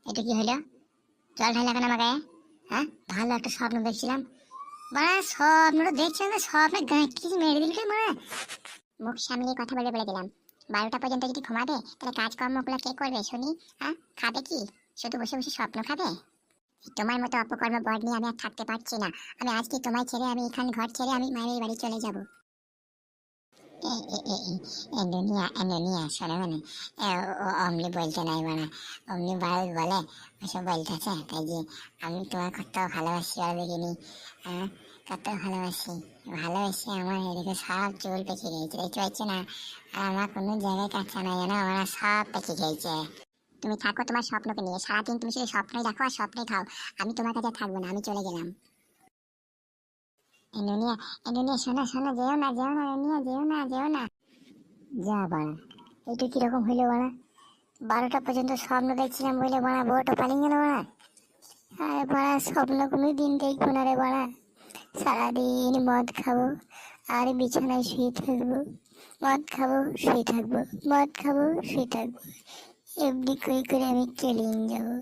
এটা কি হলো? জল ঢালা কেন আমার গায়ে? হ্যাঁ, ভালো একটা স্বপ্ন দেখছিলাম। বাড়া স্বপ্নটা দেখছিলাম না, স্বপ্নে গাঁট কিছু মেরে দিলি মানে। মুখ সামলিয়ে কথা বলে বলে দিলাম, 12টা পর্যন্ত যদি ঘুমাবে তাহলে কাজকর্মগুলো কে করবে শুনি? হ্যাঁ, খাবে কি? শুধু বসে বসে স্বপ্ন খাবে? তোমার মতো অপকর্ম বর নিয়ে আমি আর থাকতে পারছি না। আমি আজকে তোমায় ছেড়ে, আমি এখান ঘর ছেড়ে আমি মায়ের বাড়ি চলে যাব। দুনিয়া দুনিয়া শোনো মানে, অমনি বলতে নাই মানে, অমনি ভারত বলে ওসব বলতেছে। তাই যে আমি তোমার কত ভালোবাসি আর দেখিনি। হ্যাঁ, কত ভালোবাসি, ভালোবাসি আমার এদিকে সব চুল পেকে গেছে, দেখতে পাচ্ছ না? আর আমার কোনো জায়গায় কাঁচা নাই, জানো, আমার সব পেকে গেছে। তুমি থাকো তোমার স্বপ্নকে নিয়ে, সারাদিন তুমি শুধু স্বপ্নই দেখো আর স্বপ্নই খাও। আমি তোমার কাছে থাকবো না, আমি চলে গেলাম। দুনিয়া, দুনিয়া শোনো শোনো, যেও না যেও না, দুনিয়া যেও না যেও না। যা বাড়া, এটা কিরকম হইলো বাড়া? 12টা পর্যন্ত স্বপ্ন দেখছিলাম বলে বাড়া বউটা পালিয়ে গেল বাড়া। আরে বাড়া, স্বপ্ন কোনো দিন দেখবো না রে বাড়া। সারাদিন মদ খাবো আর বিছানায় শুয়ে থাকবো, মদ খাবো শুয়ে থাকবো, মদ খাবো শুয়ে থাকবো, এমনি করে করে আমি কেলিয়ে যাবো।